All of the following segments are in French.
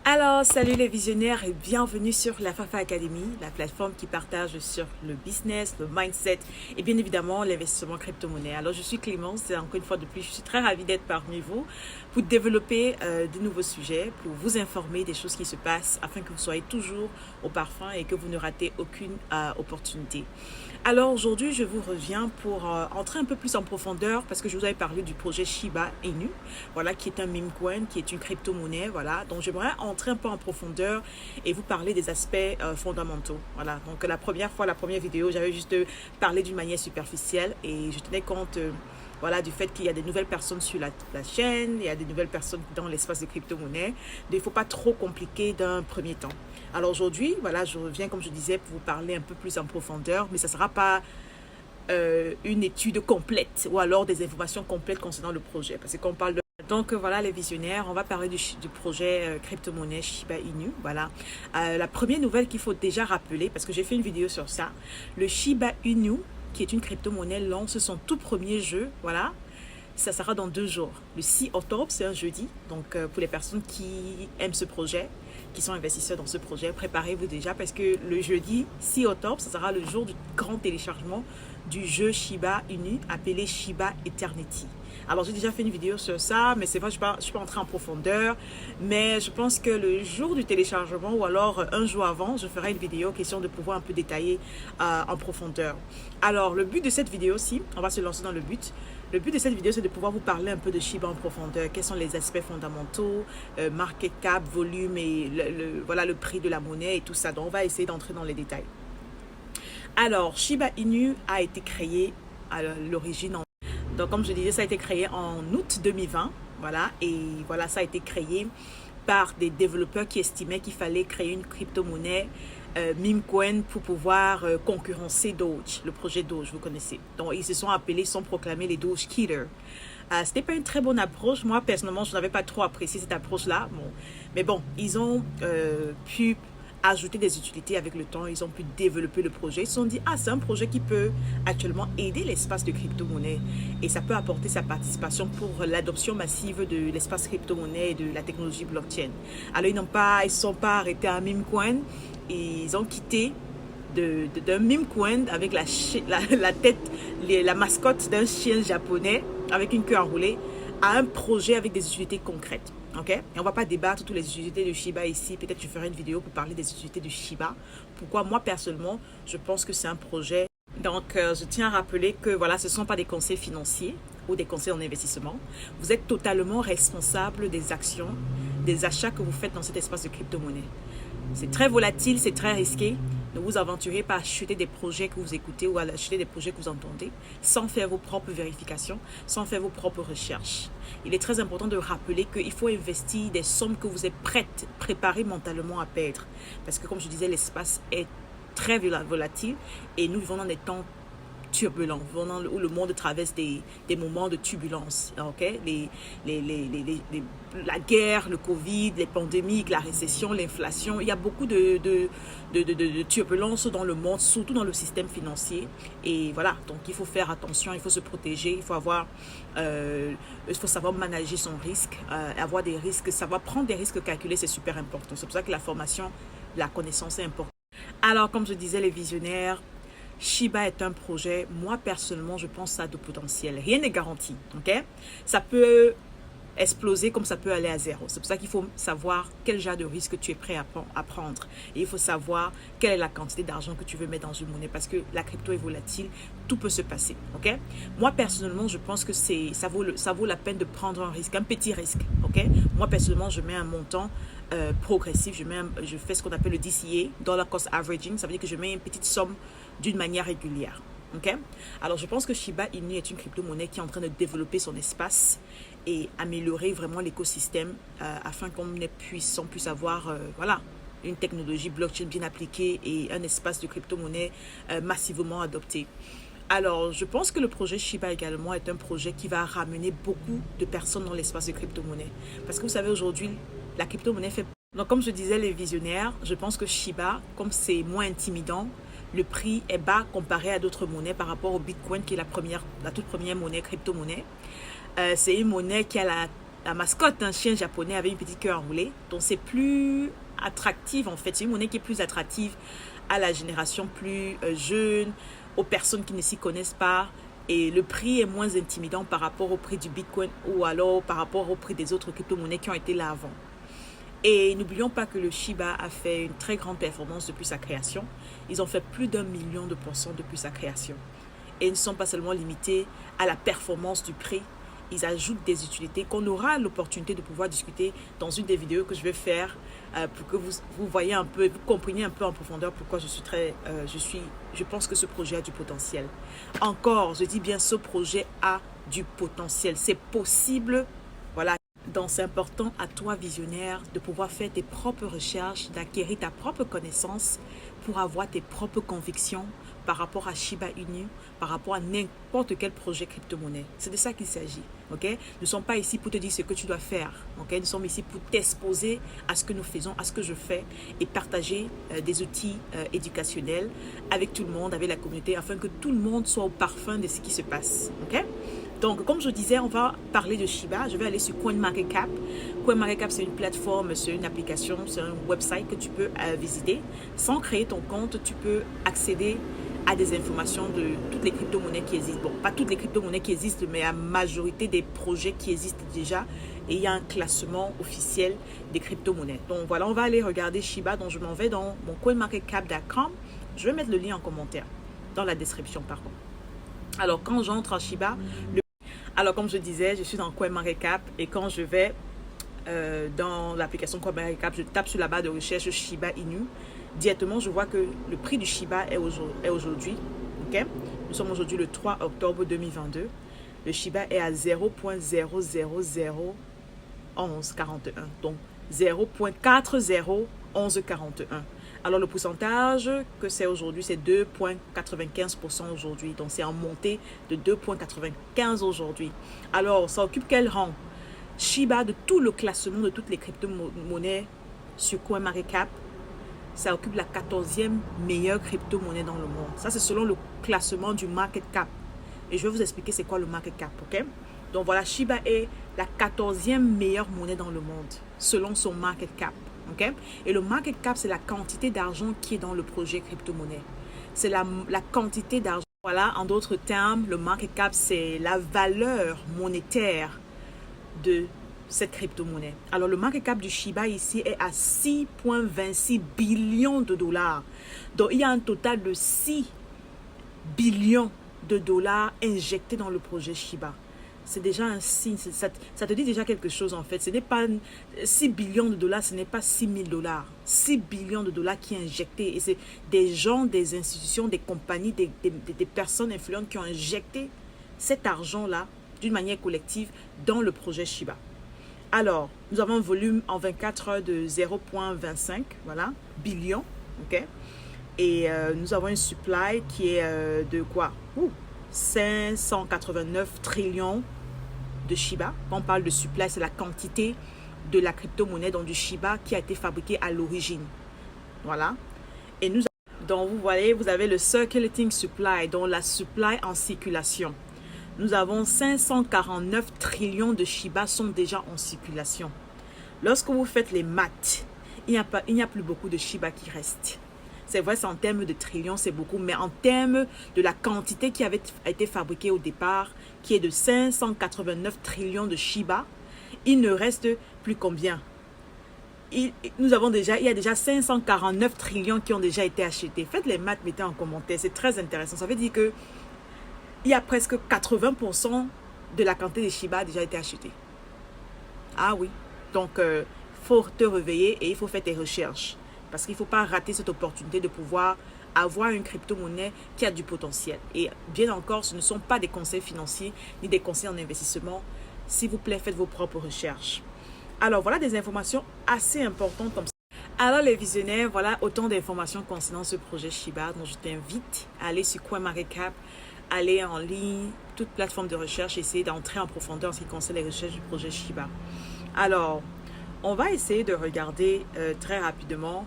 Alors, salut les visionnaires et bienvenue sur la Fafa Academy, la plateforme qui partage sur le business, le mindset et bien évidemment l'investissement crypto-monnaie. Alors, je suis Clémence et encore une fois de plus, je suis très ravie d'être parmi vous pour développer de nouveaux sujets, pour vous informer des choses qui se passent afin que vous soyez toujours au parfum et que vous ne ratez aucune opportunité. Alors aujourd'hui, je vous reviens pour entrer un peu plus en profondeur parce que je vous avais parlé du projet Shiba Inu, voilà, qui est un meme coin, qui est une crypto-monnaie, voilà. Donc j'aimerais entrer un peu en profondeur et vous parler des aspects fondamentaux, voilà. Donc la première fois, la première vidéo, j'avais juste parlé d'une manière superficielle et je tenais compte voilà, du fait qu'il y a des nouvelles personnes sur la chaîne, il y a des nouvelles personnes dans l'espace de crypto-monnaie. Donc, il ne faut pas trop compliquer d'un premier temps. Alors aujourd'hui, voilà, je reviens, comme je disais, pour vous parler un peu plus en profondeur, mais ça ne sera pas une étude complète ou alors des informations complètes concernant le projet. Parce que quand on parle de... Donc voilà les visionnaires, on va parler du projet crypto-monnaie Shiba Inu. Voilà. La première nouvelle qu'il faut déjà rappeler, parce que j'ai fait une vidéo sur ça, le Shiba Inu, qui est une crypto-monnaie, lance son tout premier jeu, voilà. Ça sera dans 2 jours. Le 6 octobre, c'est un jeudi. Donc, pour les personnes qui aiment ce projet, qui sont investisseurs dans ce projet, préparez-vous déjà parce que le jeudi 6 octobre, ça sera le jour du grand téléchargement du jeu Shiba Inu appelé Shiba Eternity. Alors, j'ai déjà fait une vidéo sur ça, mais c'est vrai, je ne suis pas entrée en profondeur. Mais je pense que le jour du téléchargement ou alors un jour avant, je ferai une vidéo question de pouvoir un peu détailler en profondeur. Alors, le but de cette vidéo-ci, on va se lancer dans le but. Le but de cette vidéo, c'est de pouvoir vous parler un peu de Shiba en profondeur. Quels sont les aspects fondamentaux, market cap, volume et voilà, le prix de la monnaie et tout ça. Donc, on va essayer d'entrer dans les détails. Alors, Shiba Inu a été créé à l'origine. Donc, comme je disais, ça a été créé en août 2020. Voilà, et voilà, ça a été créé par des développeurs qui estimaient qu'il fallait créer une crypto-monnaie meme coin pour pouvoir concurrencer Doge, le projet Doge, vous connaissez. Donc, ils se sont appelés, ils sont proclamés les Doge Killers. Ce n'était pas une très bonne approche. Moi, personnellement, je n'avais pas trop apprécié cette approche-là. Bon. Mais bon, ils ont pu ajouter des utilités avec le temps. Ils ont pu développer le projet. Ils se sont dit, ah, c'est un projet qui peut actuellement aider l'espace de crypto-monnaie. Et ça peut apporter sa participation pour l'adoption massive de l'espace crypto-monnaie et de la technologie blockchain. Alors, ils ne sont pas arrêtés à meme coin. Ils ont quitté d'un meme coin avec la tête, la mascotte d'un chien japonais avec une queue enroulée à un projet avec des utilités concrètes. Okay? Et on ne va pas débattre toutes les utilités de Shiba ici. Peut-être que je ferai une vidéo pour parler des utilités de Shiba. Pourquoi moi, personnellement, je pense que c'est un projet. Donc, je tiens à rappeler que voilà, ce ne sont pas des conseils financiers ou des conseils en investissement. Vous êtes totalement responsable des actions, des achats que vous faites dans cet espace de crypto-monnaie. C'est très volatile, c'est très risqué. Ne vous aventurez pas à acheter des projets que vous écoutez ou à acheter des projets que vous entendez sans faire vos propres vérifications, sans faire vos propres recherches. Il est très important de rappeler qu'il faut investir des sommes que vous êtes prêtes, préparées mentalement à perdre. Parce que comme je disais, l'espace est très volatile et nous vivons dans des temps turbulents, où le monde traverse des moments de turbulence. Okay? La guerre, le Covid, les pandémies, la récession, l'inflation, il y a beaucoup de turbulences dans le monde, surtout dans le système financier. Et voilà, donc il faut faire attention, il faut se protéger, il faut savoir manager son risque, avoir des risques, savoir prendre des risques calculés, c'est super important. C'est pour ça que la formation, la connaissance est importante. Alors, comme je disais, les visionnaires, Shiba est un projet, moi personnellement, je pense que ça a de potentiel. Rien n'est garanti, ok? Ça peut exploser comme ça peut aller à zéro. C'est pour ça qu'il faut savoir quel genre de risque tu es prêt à prendre. Et il faut savoir quelle est la quantité d'argent que tu veux mettre dans une monnaie parce que la crypto est volatile, tout peut se passer, ok? Moi personnellement, je pense que ça vaut la peine de prendre un risque, un petit risque, ok? Moi personnellement, je mets un montant progressif, je fais ce qu'on appelle le DCA, Dollar Cost Averaging, ça veut dire que je mets une petite somme d'une manière régulière. Okay? Alors, je pense que Shiba Inu est une crypto-monnaie qui est en train de développer son espace et améliorer vraiment l'écosystème afin qu'on puisse avoir voilà, une technologie blockchain bien appliquée et un espace de crypto-monnaie massivement adopté. Alors, je pense que le projet Shiba également est un projet qui va ramener beaucoup de personnes dans l'espace de crypto-monnaie. Parce que vous savez, aujourd'hui, la crypto-monnaie fait... Donc, comme je disais, les visionnaires, je pense que Shiba, comme c'est moins intimidant, le prix est bas comparé à d'autres monnaies par rapport au Bitcoin qui est la toute première monnaie, crypto-monnaie. C'est une monnaie qui a la mascotte d'un chien japonais avait une petite queue enroulée. Donc c'est plus attractif en fait. C'est une monnaie qui est plus attractive à la génération plus jeune, aux personnes qui ne s'y connaissent pas. Et le prix est moins intimidant par rapport au prix du Bitcoin ou alors par rapport au prix des autres crypto-monnaies qui ont été là avant. Et n'oublions pas que le Shiba a fait une très grande performance depuis sa création. Ils ont fait plus d'1 million de % depuis sa création. Et ils ne sont pas seulement limités à la performance du prix, ils ajoutent des utilités qu'on aura l'opportunité de pouvoir discuter dans une des vidéos que je vais faire pour que vous voyez un peu, vous compreniez un peu en profondeur pourquoi je pense que ce projet a du potentiel. Encore, je dis bien ce projet a du potentiel. C'est possible, voilà. Donc c'est important à toi visionnaire de pouvoir faire tes propres recherches, d'acquérir ta propre connaissance pour avoir tes propres convictions par rapport à Shiba Inu, par rapport à n'importe quel projet crypto-monnaie. C'est de ça qu'il s'agit. Okay? Nous ne sommes pas ici pour te dire ce que tu dois faire. Okay? Nous sommes ici pour t'exposer à ce que nous faisons, à ce que je fais et partager des outils éducationnels avec tout le monde, avec la communauté, afin que tout le monde soit au parfum de ce qui se passe. Okay? Donc, comme je disais, on va parler de Shiba. Je vais aller sur CoinMarketCap. CoinMarketCap, c'est une plateforme, c'est une application, c'est un website que tu peux visiter. Sans créer ton compte, tu peux accéder à des informations de toutes les crypto-monnaies qui existent. Bon, pas toutes les crypto-monnaies qui existent, mais la majorité des projets qui existent déjà. Et il y a un classement officiel des crypto-monnaies. Donc, voilà, on va aller regarder Shiba. Donc, je m'en vais dans mon CoinMarketCap.com. Je vais mettre le lien en commentaire, dans la description, par contre. Alors, quand j'entre en Shiba, alors, comme je disais, je suis dans CoinMarketCap et quand je vais dans l'application CoinMarketCap, je tape sur la barre de recherche Shiba Inu. Directement, je vois que le prix du Shiba est aujourd'hui. Okay? Nous sommes aujourd'hui le 3 octobre 2022. Le Shiba est à 0.0001141. Donc, 0.401141. Alors, le pourcentage que c'est aujourd'hui, c'est 2,95% aujourd'hui. Donc, c'est en montée de 2,95% aujourd'hui. Alors, ça occupe quel rang? Shiba, de tout le classement de toutes les crypto-monnaies sur CoinMarketCap, ça occupe la 14e meilleure crypto-monnaie dans le monde. Ça, c'est selon le classement du market cap. Et je vais vous expliquer c'est quoi le market cap, ok? Donc, voilà, Shiba est la 14e meilleure monnaie dans le monde, selon son market cap. Okay? Et le market cap, c'est la quantité d'argent qui est dans le projet crypto-monnaie. C'est la quantité d'argent. Voilà, en d'autres termes, le market cap, c'est la valeur monétaire de cette crypto-monnaie. Alors, le market cap du Shiba ici est à 6,26 billions de dollars. Donc, il y a un total de 6 billions de dollars injectés dans le projet Shiba. C'est déjà un signe, ça te dit déjà quelque chose en fait. Ce n'est pas 6 billions de dollars, ce n'est pas 6 000 dollars. 6 billions de dollars qui sont injectés. Et c'est des gens, des institutions, des compagnies, des personnes influentes qui ont injecté cet argent-là d'une manière collective dans le projet Shiba. Alors, nous avons un volume en 24 heures de 0,25 voilà, billions. Okay? Et nous avons une supply qui est de quoi 589 trillions de Shiba. Quand on parle de supply, c'est la quantité de la crypto-monnaie, donc du Shiba, qui a été fabriqué à l'origine. Voilà. Et nous, donc vous voyez, vous avez le circulating supply, donc la supply en circulation. Nous avons 549 trillions de Shiba sont déjà en circulation. Lorsque vous faites les maths, il n'y a plus beaucoup de Shiba qui restent. C'est vrai, c'est en termes de trillions, c'est beaucoup, mais en termes de la quantité qui avait été fabriquée au départ, qui est de 589 trillions de Shiba, il ne reste plus combien? Il y a déjà 549 trillions qui ont déjà été achetés. Faites les maths, mettez en commentaire, c'est très intéressant. Ça veut dire que il y a presque 80% de la quantité de Shiba a déjà été achetée. Ah oui, donc il faut te réveiller et il faut faire tes recherches. Parce qu'il ne faut pas rater cette opportunité de pouvoir avoir une crypto-monnaie qui a du potentiel. Et bien encore, ce ne sont pas des conseils financiers ni des conseils en investissement. S'il vous plaît, faites vos propres recherches. Alors, voilà des informations assez importantes comme ça. Alors, les visionnaires, voilà autant d'informations concernant ce projet Shiba. Donc, je t'invite à aller sur CoinMarketCap, aller en ligne, toute plateforme de recherche, essayer d'entrer en profondeur en ce qui concerne les recherches du projet Shiba. Alors, on va essayer de regarder très rapidement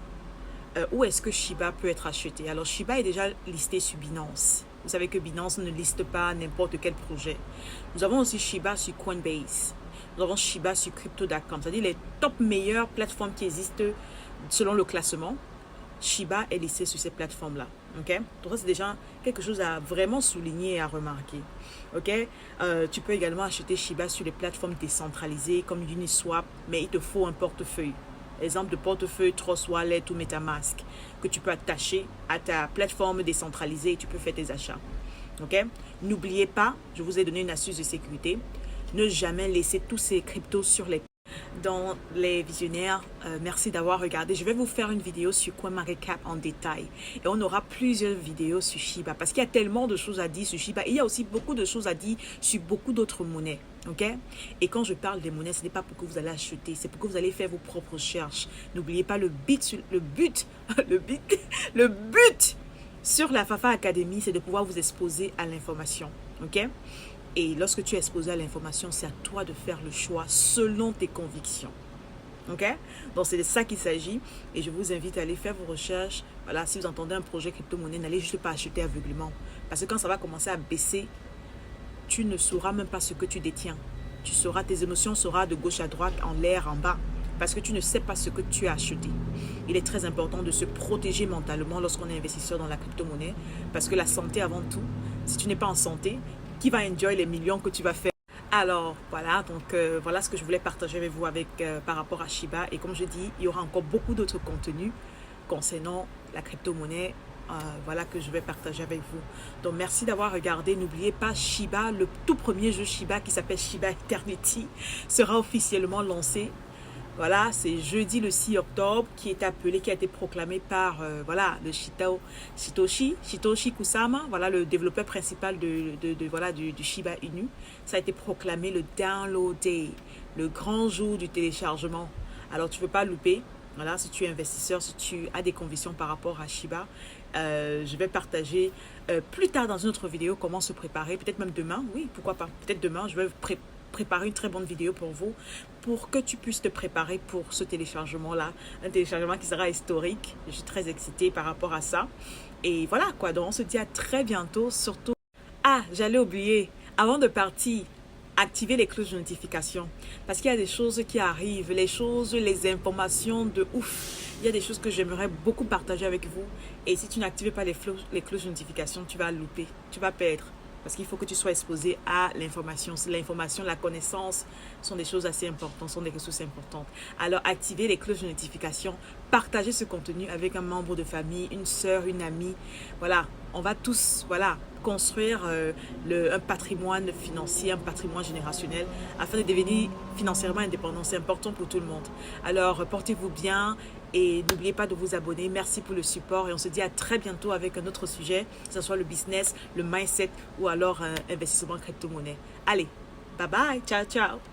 où est-ce que Shiba peut être acheté. Alors, Shiba est déjà listé sur Binance. Vous savez que Binance ne liste pas n'importe quel projet. Nous avons aussi Shiba sur Coinbase. nous avons Shiba sur Crypto.com, c'est-à-dire les top meilleures plateformes qui existent selon le classement. Shiba est listé sur ces plateformes-là. Ok, donc ça c'est déjà quelque chose à vraiment souligner et à remarquer. Ok, tu peux également acheter Shiba sur les plateformes décentralisées comme Uniswap, mais il te faut un portefeuille. Exemple de portefeuille Trust Wallet ou MetaMask que tu peux attacher à ta plateforme décentralisée et tu peux faire tes achats. Ok, n'oubliez pas, je vous ai donné une astuce de sécurité. Ne jamais laisser tous ces cryptos sur les dans les visionnaires. Merci d'avoir regardé. Je vais vous faire une vidéo sur CoinMarketCap en détail. Et on aura plusieurs vidéos sur Shiba parce qu'il y a tellement de choses à dire sur Shiba. Et il y a aussi beaucoup de choses à dire sur beaucoup d'autres monnaies. Ok? Et quand je parle des monnaies, ce n'est pas pour que vous allez acheter, c'est pour que vous allez faire vos propres recherches. N'oubliez pas le but sur la Fafa Academy, c'est de pouvoir vous exposer à l'information. Ok? Et lorsque tu es exposé à l'information, c'est à toi de faire le choix selon tes convictions. Ok? Donc, c'est de ça qu'il s'agit. Et je vous invite à aller faire vos recherches. Voilà, si vous entendez un projet crypto-monnaie, n'allez juste pas acheter aveuglément. Parce que quand ça va commencer à baisser, tu ne sauras même pas ce que tu détiens. Tes émotions seront de gauche à droite, en l'air, en bas. Parce que tu ne sais pas ce que tu as acheté. Il est très important de se protéger mentalement lorsqu'on est investisseur dans la crypto-monnaie. Parce que la santé avant tout, si tu n'es pas en santé, qui va enjoy les millions que tu vas faire. Alors voilà, donc voilà ce que je voulais partager avec vous par rapport à Shiba. Et comme je dis, il y aura encore beaucoup d'autres contenus concernant la crypto-monnaie. Voilà que je vais partager avec vous. Donc merci d'avoir regardé. N'oubliez pas Shiba, le tout premier jeu Shiba qui s'appelle Shiba Eternity sera officiellement lancé. Voilà, c'est jeudi le 6 octobre qui a été proclamé par le Satoshi Kusama, voilà le développeur principal du Shiba Inu. Ça a été proclamé le Download Day, le grand jour du téléchargement. Alors tu ne peux pas louper. Voilà, si tu es investisseur, si tu as des convictions par rapport à Shiba, je vais partager plus tard dans une autre vidéo comment se préparer, peut-être même demain, oui, pourquoi pas, peut-être demain, je vais préparer une très bonne vidéo pour vous, pour que tu puisses te préparer pour ce téléchargement-là, un téléchargement qui sera historique. Je suis très excitée par rapport à ça. Et voilà quoi, donc on se dit à très bientôt, surtout... Ah, j'allais oublier, avant de partir, activer les cloches de notification parce qu'il y a des choses qui arrivent, les informations de ouf. Il y a des choses que j'aimerais beaucoup partager avec vous et si tu n'actives pas les cloches de notification, tu vas louper, tu vas perdre. Parce qu'il faut que tu sois exposé à l'information. L'information, la connaissance sont des choses assez importantes, sont des ressources importantes. Alors, activez les cloches de notification, partagez ce contenu avec un membre de famille, une sœur, une amie. Voilà, on va tous construire un patrimoine financier, un patrimoine générationnel afin de devenir financièrement indépendant. C'est important pour tout le monde. Alors, portez-vous bien. Et n'oubliez pas de vous abonner. Merci pour le support et on se dit à très bientôt avec un autre sujet, que ce soit le business, le mindset ou alors investissement crypto-monnaie. Allez, bye bye, ciao, ciao.